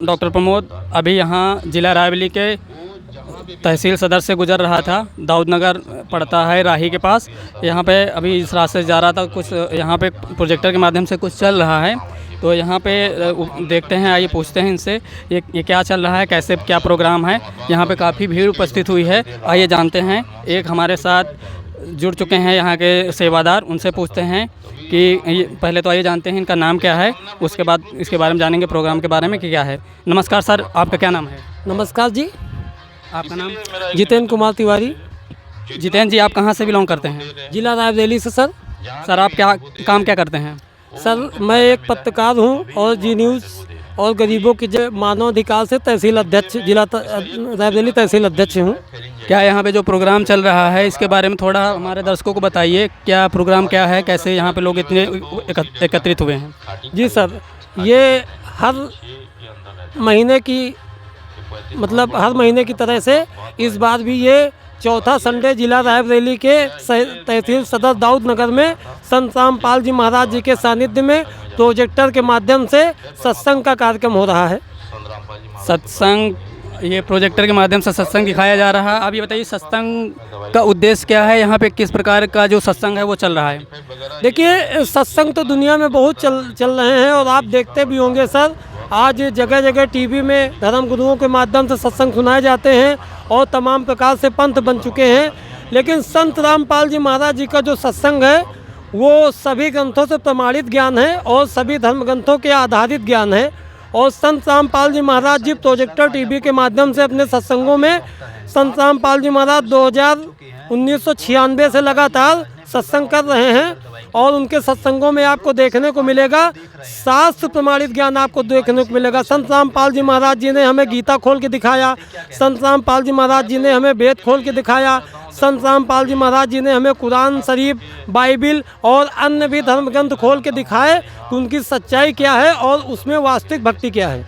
Doctor Pramod अभी यहाँ जिला रायबरेली के तहसील सदर से गुजर रहा था। दाऊद नगर पड़ता है राही के पास। यहाँ पे अभी इस रास्ते से जा रहा था। कुछ यहाँ पे प्रोजेक्टर के माध्यम से कुछ चल रहा है, तो यहाँ पे देखते हैं, आइए पूछते हैं इनसे ये क्या चल रहा है, कैसे क्या प्रोग्राम है। यहाँ पे काफ़ी भीड़ उपस्थित हुई है, आइए जानते हैं। एक हमारे साथ जुड़ चुके हैं यहाँ के सेवादार, उनसे पूछते हैं कि पहले तो आइए जानते हैं इनका नाम क्या है, उसके बाद इसके बारे में जानेंगे प्रोग्राम के बारे में कि क्या है। नमस्कार सर, आपका क्या नाम है? नमस्कार जी, आपका नाम? जितेंद्र कुमार तिवारी। जितेंद्र जी, आप कहाँ से बिलोंग करते हैं? जिला रायबरेली से सर। सर आप क्या करते हैं? सर मैं एक पत्रकार हूँ और जी न्यूज़ और गरीबों के मानवाधिकार से तहसील अध्यक्ष, जिला रायबरेली तहसील अध्यक्ष हूँ। क्या यहाँ पे जो प्रोग्राम चल रहा है इसके बारे में थोड़ा हमारे दर्शकों को बताइए, क्या प्रोग्राम क्या है, कैसे यहाँ पे लोग इतने एकत्रित हुए हैं? जी सर, ये हर महीने की हर महीने की तरह से इस बार भी ये चौथा संडे जिला रायबरेली के तहसील सदर दाऊद नगर में संत रामपाल जी महाराज जी के सानिध्य में प्रोजेक्टर के माध्यम से सत्संग का कार्यक्रम हो रहा है। सत्संग, ये प्रोजेक्टर के माध्यम से सत्संग दिखाया जा रहा है। अब ये बताइए सत्संग का उद्देश्य क्या है, यहाँ पे किस प्रकार का जो सत्संग है वो चल रहा है? देखिए, सत्संग तो दुनिया में बहुत चल रहे हैं और आप देखते भी होंगे सर, आज जगह जगह टीवी में धर्म गुरुओं के माध्यम से सत्संग सुनाए जाते हैं और तमाम प्रकार से पंथ बन चुके हैं। लेकिन संत रामपाल जी महाराज जी का जो सत्संग है वो सभी ग्रंथों से प्रमाणित ज्ञान है और सभी धर्म ग्रंथों के आधारित ज्ञान है। और संत रामपाल जी महाराज जी प्रोजेक्टर टीवी के माध्यम से अपने सत्संगों में संत रामपाल जी महाराज 1996 से लगातार सत्संग कर रहे हैं और उनके सत्संगों में आपको देखने को मिलेगा शास्त्र प्रमाणित ज्ञान आपको देखने को मिलेगा। संत रामपाल जी महाराज जी ने हमें गीता खोल के दिखाया, संत रामपाल जी महाराज जी ने हमें वेद खोल के दिखाया, संत रामपाल जी महाराज जी ने हमें कुरान शरीफ, बाइबिल और अन्य भी धर्म ग्रंथ खोल के दिखाए कि उनकी सच्चाई क्या है और उसमें वास्तविक भक्ति क्या है।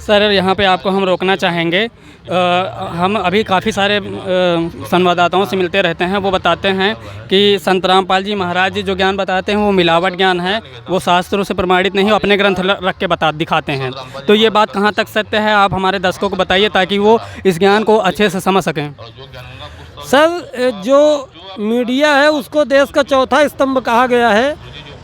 सर यहाँ पे आपको हम रोकना चाहेंगे। हम अभी काफ़ी सारे संवाददाताओं से मिलते रहते हैं, वो बताते हैं कि संत रामपाल जी महाराज जी जो ज्ञान बताते हैं वो मिलावट ज्ञान है, वो शास्त्रों से प्रमाणित नहीं, अपने ग्रंथ रख के दिखाते हैं। तो ये बात कहाँ तक सत्य है, आप हमारे दर्शकों को बताइए ताकि वो इस ज्ञान को अच्छे से समझ सकें। सर, जो मीडिया है उसको देश का चौथा स्तंभ कहा गया है,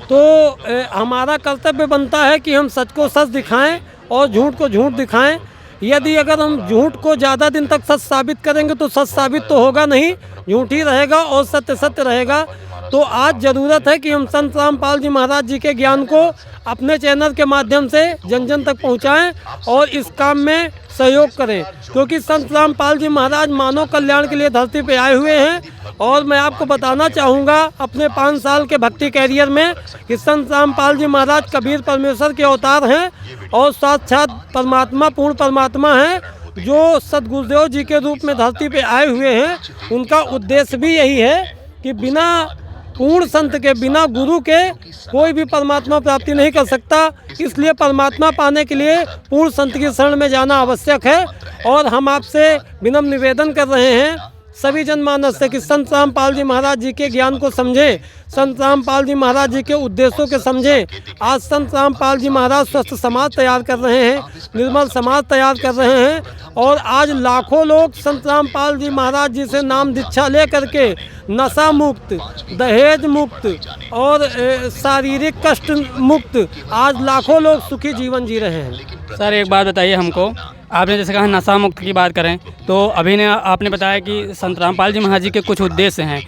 तो हमारा कर्तव्य बनता है कि हम सच को सच दिखाएं और झूठ को झूठ दिखाएं। यदि अगर हम झूठ को ज़्यादा दिन तक सच साबित करेंगे तो सच साबित तो होगा नहीं, झूठ ही रहेगा और सत्य सत्य रहेगा। तो आज ज़रूरत है कि हम संत रामपाल जी महाराज जी के ज्ञान को अपने चैनल के माध्यम से जन जन तक पहुंचाएं और इस काम में सहयोग करें, क्योंकि संत रामपाल जी महाराज मानव कल्याण के लिए धरती पे आए हुए हैं। और मैं आपको बताना चाहूँगा अपने 5 साल के भक्ति कैरियर में कि संत रामपाल जी महाराज कबीर परमेश्वर के अवतार हैं और साक्षात परमात्मा, पूर्ण परमात्मा हैं, जो सदगुरुदेव जी के रूप में धरती पे आए हुए हैं। उनका उद्देश्य भी यही है कि बिना पूर्ण संत के, बिना गुरु के कोई भी परमात्मा प्राप्ति नहीं कर सकता। इसलिए परमात्मा पाने के लिए पूर्ण संत की शरण में जाना आवश्यक है। और हम आपसे विनम्र निवेदन कर रहे हैं सभी जनमानस से कि संत रामपाल जी महाराज जी के ज्ञान को समझें, संत रामपाल जी महाराज जी के उद्देश्यों के समझें। आज संत रामपाल जी महाराज स्वस्थ समाज तैयार कर रहे हैं, निर्मल समाज तैयार कर रहे हैं और आज लाखों लोग संत रामपाल जी महाराज जी से नाम दीक्षा ले करके नशा मुक्त, दहेज मुक्त और शारीरिक कष्ट मुक्त आज लाखों लोग सुखी जीवन जी रहे हैं। सर एक बात बताइए हमको, आपने जैसे कहा नशा मुक्त की बात करें, तो अभी ने आपने बताया कि संत रामपाल जी महाराज जी के कुछ उद्देश्य हैं,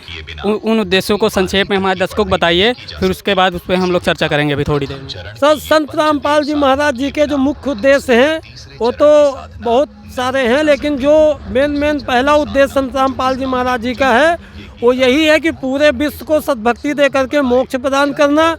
उन उद्देश्यों को संक्षेप में हमारे दर्शकों को बताइए, फिर उसके बाद उस पर हम लोग चर्चा करेंगे अभी थोड़ी देर में। सर, संत रामपाल जी महाराज जी के जो मुख्य उद्देश्य हैं वो तो बहुत सारे हैं, लेकिन जो मेन पहला उद्देश्य संत रामपाल जी महाराज जी का है वो यही है कि पूरे विश्व को सद्भक्ति दे करके मोक्ष प्रदान करना।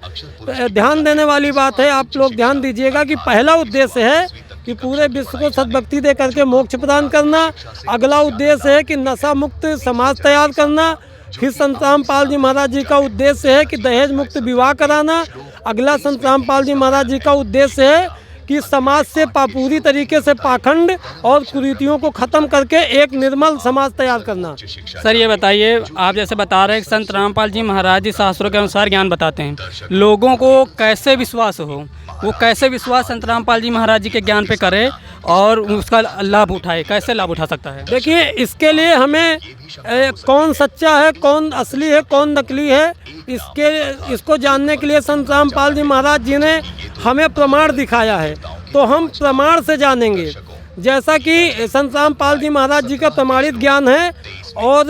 ध्यान देने वाली बात है, आप लोग ध्यान दीजिएगा कि पहला उद्देश्य है कि पूरे विश्व को सद्भक्ति दे करके मोक्ष प्रदान करना। अगला उद्देश्य है कि नशा मुक्त समाज तैयार करना। फिर संत रामपाल जी महाराज जी का उद्देश्य है कि दहेज मुक्त विवाह कराना। अगला संत रामपाल जी महाराज जी का उद्देश्य है कि समाज से पूरी तरीके से पाखंड और कुरीतियों को ख़त्म करके एक निर्मल समाज तैयार करना। सर ये बताइए, आप जैसे बता रहे हैं कि संत रामपाल जी महाराज जी शास्त्रों के अनुसार ज्ञान बताते हैं, लोगों को कैसे विश्वास हो, वो कैसे विश्वास संत रामपाल जी महाराज जी के ज्ञान पे करे और उसका लाभ उठाए, कैसे लाभ उठा सकता है? देखिए, इसके लिए हमें कौन सच्चा है, कौन असली है, कौन नकली है, इसको जानने के लिए संत रामपाल जी महाराज जी ने हमें प्रमाण दिखाया है। तो हम प्रमाण से जानेंगे। जैसा कि संत रामपाल जी महाराज जी का प्रमाणित ज्ञान है और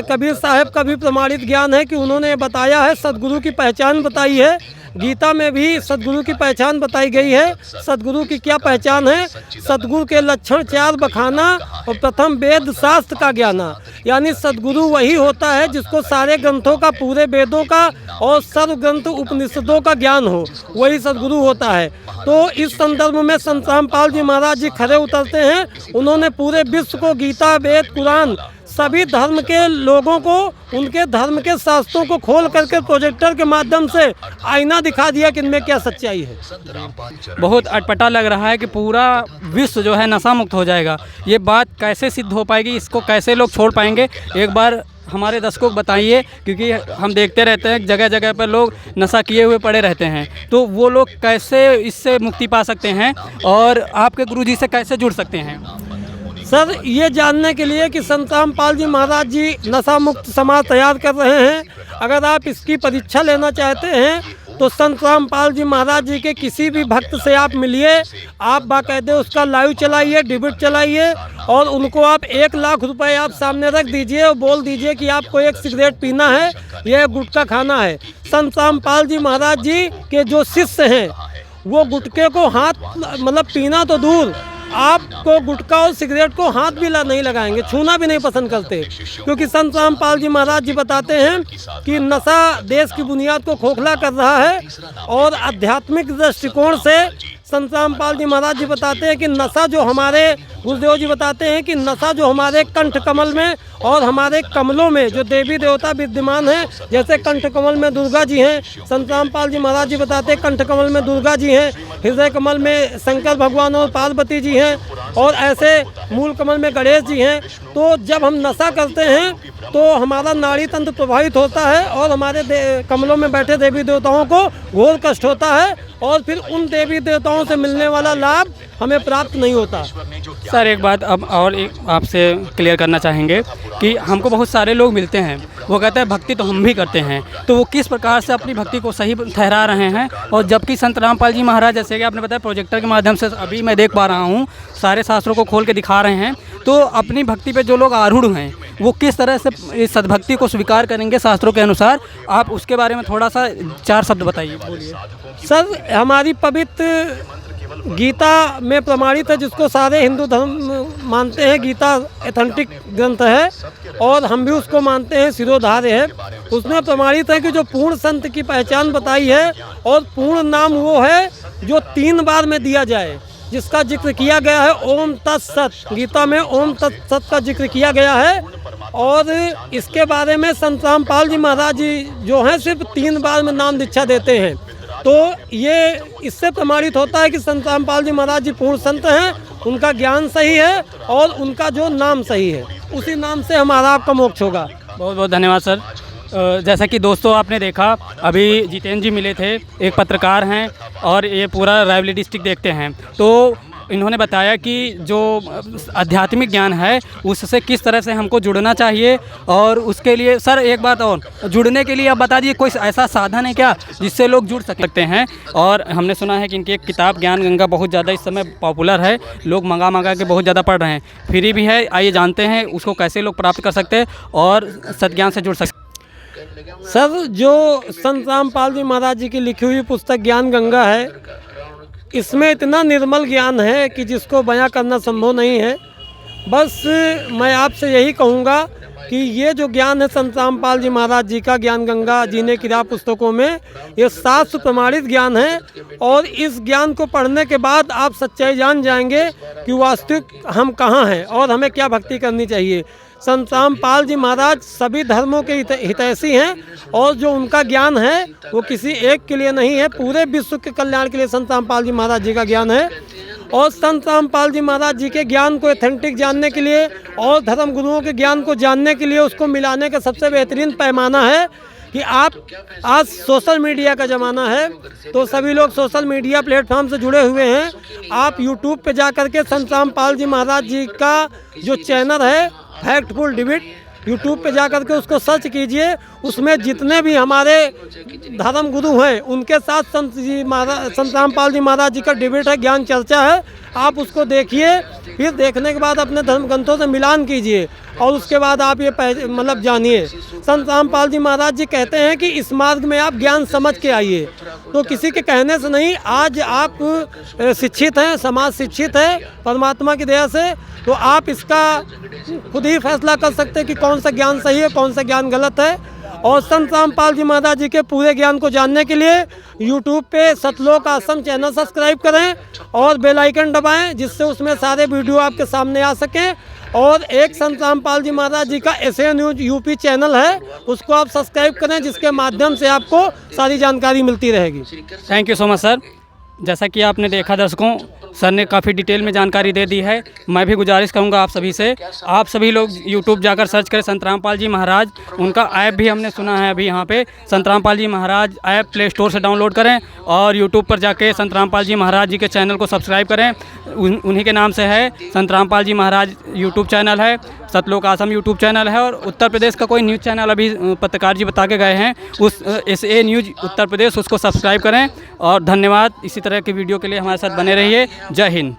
कबीर साहब का भी प्रमाणित ज्ञान है कि उन्होंने बताया है, सद्गुरु की पहचान बताई है। गीता में भी सद्गुरु की पहचान बताई गई है। सद्गुरु की क्या पहचान है? सद्गुरु के लक्षण 4 बखाना और प्रथम वेद शास्त्र का ज्ञाना। यानी सद्गुरु वही होता है जिसको सारे ग्रंथों का, पूरे वेदों का और सर्व ग्रंथ उपनिषदों का ज्ञान हो, वही सद्गुरु होता है। तो इस संदर्भ में संत रामपाल जी महाराज जी खरे उतरते हैं। उन्होंने पूरे विश्व को गीता, वेद, कुरान, सभी धर्म के लोगों को उनके धर्म के शास्त्रों को खोल करके प्रोजेक्टर के माध्यम से आईना दिखा दिया कि इनमें क्या सच्चाई है। बहुत अटपटा लग रहा है कि पूरा विश्व जो है नशा मुक्त हो जाएगा। ये बात कैसे सिद्ध हो पाएगी? इसको कैसे लोग छोड़ पाएंगे? एक बार हमारे दर्शकों को बताइए, क्योंकि हम देखते रहते हैं जगह जगह पर लोग नशा किए हुए पड़े रहते हैं। तो वो लोग कैसे इससे मुक्ति पा सकते हैं और आपके गुरुजी से कैसे जुड़ सकते हैं? सर, ये जानने के लिए कि संत रामपाल जी महाराज जी नशा मुक्त समाज तैयार कर रहे हैं। अगर आप इसकी परीक्षा लेना चाहते हैं तो संत रामपाल जी महाराज जी के किसी भी भक्त से आप मिलिए। आप बाकायदे उसका लाइव चलाइए, डिबेट चलाइए और उनको आप 1 लाख रुपए आप सामने रख दीजिए और बोल दीजिए कि आपको 1 सिगरेट पीना है, यह गुटखा खाना है। संत रामपाल जी महाराज जी के जो शिष्य हैं वो गुटखे को हाथ, मतलब पीना तो दूर, आपको गुटखा और सिगरेट को हाथ भी नहीं लगाएंगे, छूना भी नहीं पसंद करते। क्योंकि संत रामपाल जी महाराज जी बताते हैं कि नशा देश की बुनियाद को खोखला कर रहा है। और आध्यात्मिक दृष्टिकोण से संत रामपाल जी महाराज जी बताते हैं कि नशा जो हमारे गुरुदेव जी बताते हैं कि नशा जो हमारे कंठ कमल में और हमारे कमलों में जो देवी देवता विद्यमान हैं, जैसे कंठ कमल में दुर्गा जी हैं, संत रामपाल जी महाराज जी बताते हैं कंठ कमल में दुर्गा जी हैं, हृदय कमल में शंकर भगवान और पार्वती जी हैं और ऐसे मूल कमल में गणेश जी हैं। तो जब हम नशा करते हैं तो हमारा नाड़ी तंत्र प्रभावित होता है और हमारे कमलों में बैठे देवी देवताओं को घोर कष्ट होता है और फिर उन देवी देवताओं से मिलने वाला लाभ हमें प्राप्त नहीं होता। सर, एक बात अब और एक आपसे क्लियर करना चाहेंगे कि हमको बहुत सारे लोग मिलते हैं, वो कहते हैं भक्ति तो हम भी करते हैं, तो वो किस प्रकार से अपनी भक्ति को सही ठहरा रहे हैं? और जबकि संत रामपाल जी महाराज, जैसे कि आपने बताया प्रोजेक्टर के माध्यम से अभी मैं देख पा रहा हूँ, सारे शास्त्रों को खोल के दिखा रहे हैं। तो अपनी भक्ति पे जो लोग आरूढ़ हैं वो किस तरह से इस सद्भक्ति को स्वीकार करेंगे शास्त्रों के अनुसार? आप उसके बारे में थोड़ा सा 4 शब्द बताइए। बोलिए। सर, हमारी पवित्र गीता में प्रमाणित है, जिसको सारे हिंदू धर्म मानते हैं। गीता एथेंटिक ग्रंथ है और हम भी उसको मानते हैं, सिरोधार्य है। उसमें प्रमाणित है कि जो पूर्ण संत की पहचान बताई है और पूर्ण नाम वो है जो 3 बार में दिया जाए, जिसका जिक्र किया गया है ओम तत्सत। गीता में ओम तत्सत का जिक्र किया गया है और इसके बारे में संत रामपाल जी महाराज जी जो हैं सिर्फ 3 बार में नाम दीक्षा देते हैं। तो ये इससे प्रमाणित होता है कि संत रामपाल जी महाराज जी पूर्ण संत हैं, उनका ज्ञान सही है और उनका जो नाम सही है, उसी नाम से हमारा आपका मोक्ष होगा। बहुत बहुत धन्यवाद सर। जैसा कि दोस्तों आपने देखा, अभी जितेंद्र जी मिले थे, एक पत्रकार हैं और ये पूरा रायबरेली डिस्ट्रिक्ट देखते हैं। तो इन्होंने बताया कि जो आध्यात्मिक ज्ञान है उससे किस तरह से हमको जुड़ना चाहिए। और उसके लिए सर एक बात और, जुड़ने के लिए आप बता दीजिए कोई ऐसा साधन है क्या जिससे लोग जुड़ सकते हैं? और हमने सुना है कि इनकी एक किताब ज्ञान गंगा बहुत ज़्यादा इस समय पॉपुलर है, लोग मंगा के बहुत ज़्यादा पढ़ रहे हैं, फ्री भी है। आइए जानते हैं उसको कैसे लोग प्राप्त कर सकते हैं और सद्ज्ञान से जुड़ सकते हैं। सर, जो संत रामपाल जी महाराज जी की लिखी हुई पुस्तक ज्ञान गंगा है, इसमें इतना निर्मल ज्ञान है कि जिसको बयां करना संभव नहीं है। बस मैं आपसे यही कहूँगा कि ये जो ज्ञान है संत रामपाल जी महाराज जी का, ज्ञान गंगा जीने की राह पुस्तकों में, ये शास्त्र प्रमाणित ज्ञान है। और इस ज्ञान को पढ़ने के बाद आप सच्चाई जान जाएंगे कि वास्तविक हम कहाँ हैं और हमें क्या भक्ति करनी चाहिए। संत रामपाल जी महाराज सभी धर्मों के हितैषी हैं और जो उनका ज्ञान है वो किसी एक के लिए नहीं है, पूरे विश्व के कल्याण के लिए संत रामपाल जी महाराज जी का ज्ञान है। और संत रामपाल जी महाराज जी के ज्ञान को एथेंटिक जानने के लिए और धर्म गुरुओं के ज्ञान को जानने के लिए उसको मिलाने का सबसे बेहतरीन पैमाना है कि आप आज सोशल मीडिया का ज़माना है, तो सभी लोग सोशल मीडिया प्लेटफॉर्म से जुड़े हुए हैं। आप यूट्यूब पे जा कर के संत रामपाल जी महाराज जी का जो चैनल है फैक्टफुल डिबेट, यूट्यूब पे जा कर के उसको सर्च कीजिए। उसमें जितने भी हमारे धर्म गुरु हैं उनके साथ संत रामपाल जी महाराज जी का डिबेट है, ज्ञान चर्चा है। आप उसको देखिए, फिर देखने के बाद अपने धर्म ग्रंथों से मिलान कीजिए और उसके बाद आप ये मतलब जानिए। संत रामपाल जी महाराज जी कहते हैं कि इस मार्ग में आप ज्ञान समझ के आइए, तो किसी के कहने से नहीं। आज आप शिक्षित हैं, समाज शिक्षित है परमात्मा की दया से, तो आप इसका खुद ही फैसला कर सकते हैं कि कौन सा ज्ञान सही है, कौन सा ज्ञान गलत है। और संत रामपाल जी महाराज जी के पूरे ज्ञान को जानने के लिए यूट्यूब पे सतलोक आश्रम चैनल सब्सक्राइब करें और बेल आइकन दबाएं, जिससे उसमें सारे वीडियो आपके सामने आ सकें। और एक संत रामपाल जी महाराज जी का एसए न्यूज यूपी चैनल है, उसको आप सब्सक्राइब करें, जिसके माध्यम से आपको सारी जानकारी मिलती रहेगी। Thank you so much sir. जैसा कि आपने देखा दर्शकों, सर ने काफ़ी डिटेल में जानकारी दे दी है। मैं भी गुजारिश करूंगा आप सभी से, आप सभी लोग यूट्यूब जाकर सर्च करें संत रामपाल जी महाराज। उनका ऐप भी हमने सुना है अभी यहाँ पे, संत रामपाल जी महाराज ऐप प्ले स्टोर से डाउनलोड करें और यूट्यूब पर जाके संत रामपाल जी महाराज जी के चैनल को सब्सक्राइब करें। उन्हीं के नाम से है, संत रामपाल जी महाराज यूट्यूब चैनल है, सतलोक आश्रम यूट्यूब चैनल है। और उत्तर प्रदेश का कोई न्यूज़ चैनल अभी पत्रकार जी बता के गए हैं, उस एसए न्यूज़ उत्तर प्रदेश, उसको सब्सक्राइब करें। और धन्यवाद। इसी तरह की वीडियो के लिए हमारे साथ बने रहिए। जय हिंद।